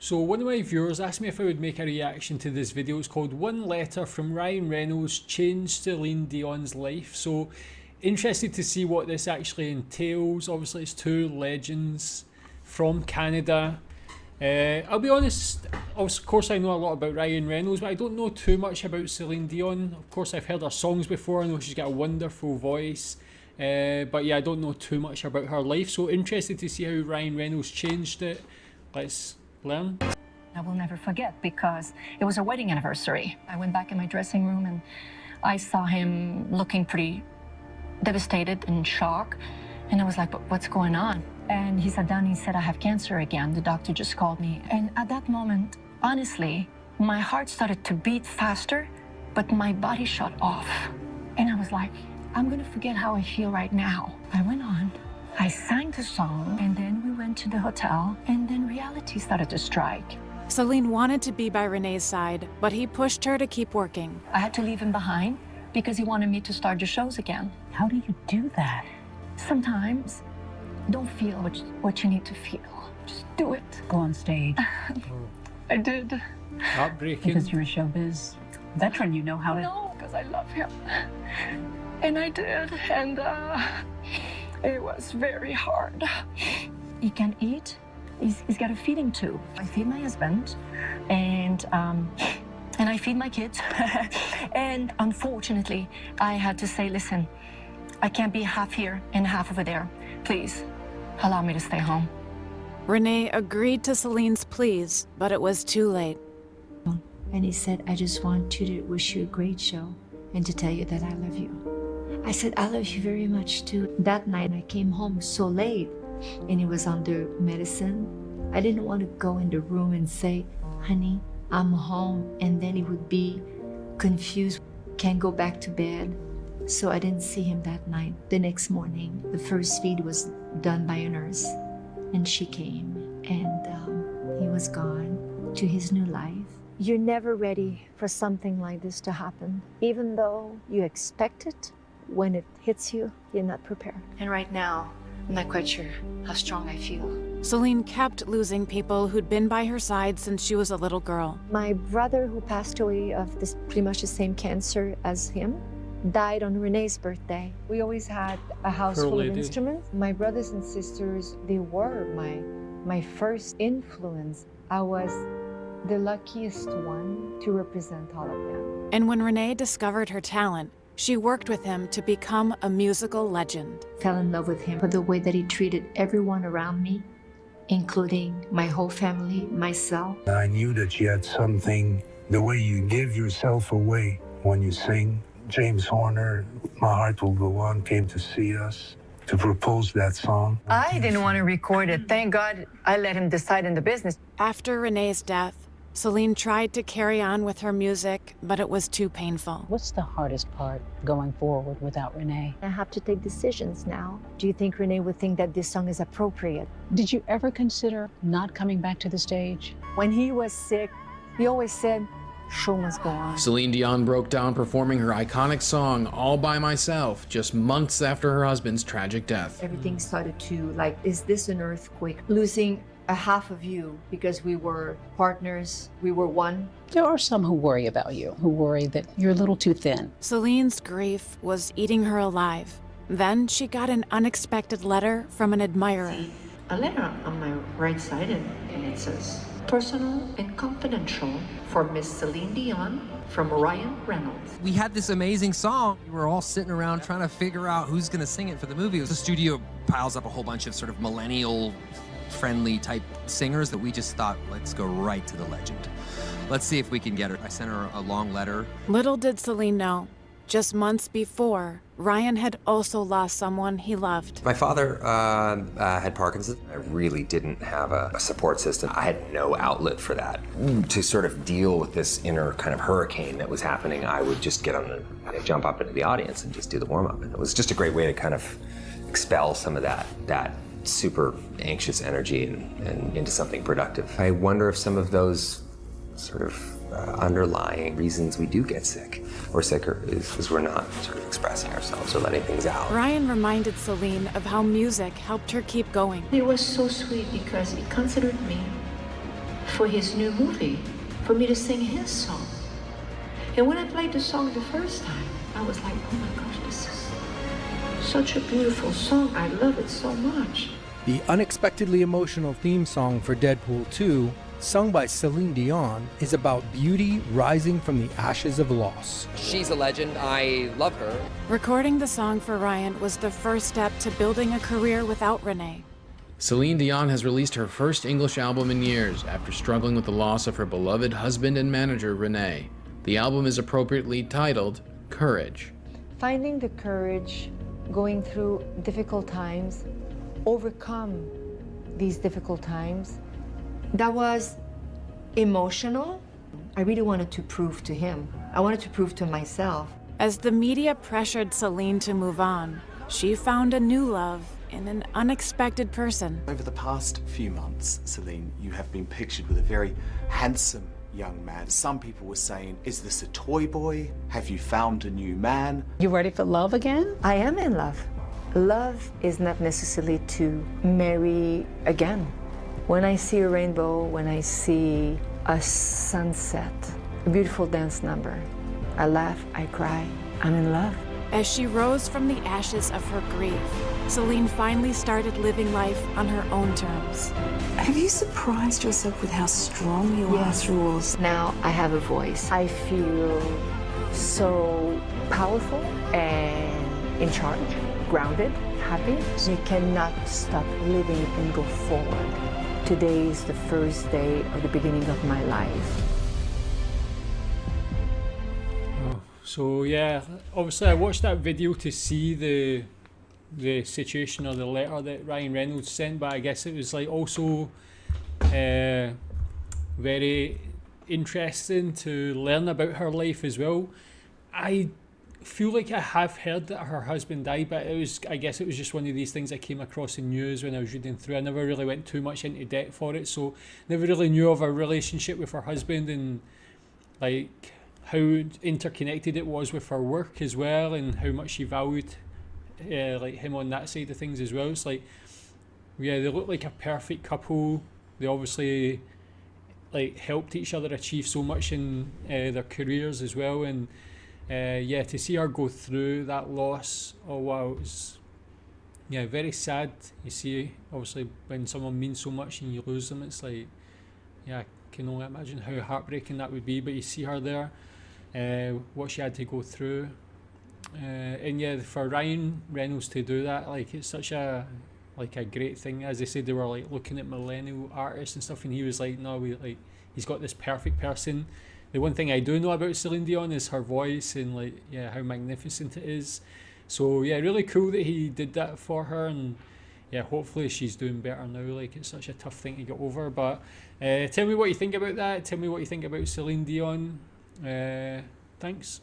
So one of my viewers asked me if I would make a reaction to this video. It's called One Letter from Ryan Reynolds Changed Celine Dion's Life. So interested to see what this actually entails. Obviously it's two legends from Canada. I'll be honest, of course I know a lot about Ryan Reynolds, but I don't know too much about Celine Dion. Of course I've heard her songs before, I know she's got a wonderful voice. But yeah, I don't know too much about her life. So interested to see how Ryan Reynolds changed it. Let's learn. I will never forget because it was our wedding anniversary. I went back in my dressing room and I saw him looking pretty devastated and in shock. And I was like, but what's going on? And he sat down and he said, I have cancer again. The doctor just called me. And at that moment, honestly, my heart started to beat faster, but my body shut off. And I was like, I'm gonna forget how I feel right now. I went on. I sang the song, and then we went to the hotel, and then reality started to strike. Celine wanted to be by Renee's side, but he pushed her to keep working. I had to leave him behind because he wanted me to start the shows again. How do you do that? Sometimes, don't feel what you need to feel. Just do it. Go on stage. I did. Heartbreaking. Because you're a showbiz veteran, you know how to... No, because I love him. And I did, and it was very hard. He can't eat. He's got a feeding tube. I feed my husband, and I feed my kids. And unfortunately, I had to say, listen, I can't be half here and half over there. Please, allow me to stay home. Renee agreed to Celine's pleas, but it was too late. And he said, I just want to wish you a great show and to tell you that I love you. I said, I love you very much too. That night I came home so late and he was under medicine. I didn't want to go in the room and say, honey, I'm home. And then he would be confused, can't go back to bed. So I didn't see him that night. The next morning, the first feed was done by a nurse and she came and he was gone to his new life. You're never ready for something like this to happen. Even though you expect it, when it hits you, you're not prepared. And right now, I'm not quite sure how strong I feel. Celine kept losing people who'd been by her side since she was a little girl. My brother, who passed away of this pretty much the same cancer as him, died on Renee's birthday. We always had a house full of instruments. My brothers and sisters, they were my first influence. I was the luckiest one to represent all of them. And when Renee discovered her talent, she worked with him to become a musical legend. Fell in love with him for the way that he treated everyone around me, including my whole family, myself. I knew that you had something, the way you give yourself away when you sing. James Horner, My Heart Will Go On, came to see us to propose that song. I didn't want to record it. Thank God I let him decide in the business. After Renee's death, Celine tried to carry on with her music, but it was too painful. What's the hardest part going forward without Renee? I have to take decisions now. Do you think Renee would think that this song is appropriate? Did you ever consider not coming back to the stage? When he was sick, he always said, show must go on. Celine Dion broke down performing her iconic song, All By Myself, just months after her husband's tragic death. Everything started to, like, is this an earthquake? Losing a half of you because we were partners, we were one. There are some who worry about you, who worry that you're a little too thin. Celine's grief was eating her alive. Then she got an unexpected letter from an admirer. A letter on my right side, and it says, personal and confidential for Miss Celine Dion from Ryan Reynolds. We had this amazing song. We were all sitting around trying to figure out who's gonna sing it for the movie. The studio piles up a whole bunch of sort of millennial friendly type singers that we just thought, let's go right to the legend. Let's see if we can get her. I sent her a long letter. Little did Celine know, just months before, Ryan had also lost someone he loved. My father had Parkinson's. I really didn't have a support system. I had no outlet for that. To sort of deal with this inner kind of hurricane that was happening, I would just get on and jump up into the audience and just do the warm-up. And it was just a great way to kind of expel some of that super anxious energy and into something productive. I wonder if some of those sort of underlying reasons we do get sick or sicker is because we're not sort of expressing ourselves or letting things out. Ryan reminded Celine of how music helped her keep going. It was so sweet because he considered me for his new movie, for me to sing his song. And when I played the song the first time, I was like, oh my gosh, this is such a beautiful song. I love it so much. The unexpectedly emotional theme song for Deadpool 2, sung by Celine Dion, is about beauty rising from the ashes of loss. She's a legend. I love her. Recording the song for Ryan was the first step to building a career without Renee. Celine Dion has released her first English album in years after struggling with the loss of her beloved husband and manager, Renee. The album is appropriately titled Courage. Finding the courage, going through difficult times, overcome these difficult times. That was emotional. I really wanted to prove to him. I wanted to prove to myself. As the media pressured Celine to move on, she found a new love in an unexpected person. Over the past few months, Celine, you have been pictured with a very handsome young man. Some people were saying, is this a toy boy? Have you found a new man? You ready for love again? I am in love. Love is not necessarily to marry again. When I see a rainbow, when I see a sunset, a beautiful dance number, I laugh, I cry, I'm in love. As she rose from the ashes of her grief, Celine finally started living life on her own terms. Have you surprised yourself with how strong you are through all this? Now I have a voice. I feel so powerful and in charge, grounded, happy. You cannot stop living and go forward. Today is the first day of the beginning of my life. So yeah, obviously I watched that video to see the situation or the letter that Ryan Reynolds sent, but I guess it was like also very interesting to learn about her life as well. I feel like I have heard that her husband died, but I guess it was just one of these things I came across in news when I was reading through. I never really went too much into depth for it, so never really knew of her relationship with her husband and like how interconnected it was with her work as well, and how much she valued like him on that side of things as well. It's like, yeah, they look like a perfect couple. They obviously like helped each other achieve so much in their careers as well, and yeah, to see her go through that loss, oh wow, it was very sad. You see, obviously when someone means so much and you lose them, it's like, yeah, I can only imagine how heartbreaking that would be. But you see her there, what she had to go through, and yeah, for Ryan Reynolds to do that, like, it's such a great thing. As they said, they were like looking at millennial artists and stuff, and he was like, no, he's got this perfect person. The one thing I do know about Celine Dion is her voice and like, yeah, how magnificent it is. So yeah, really cool that he did that for her, and yeah, hopefully she's doing better now. Like, it's such a tough thing to get over. But tell me what you think about that. Tell me what you think about Celine Dion. Thanks.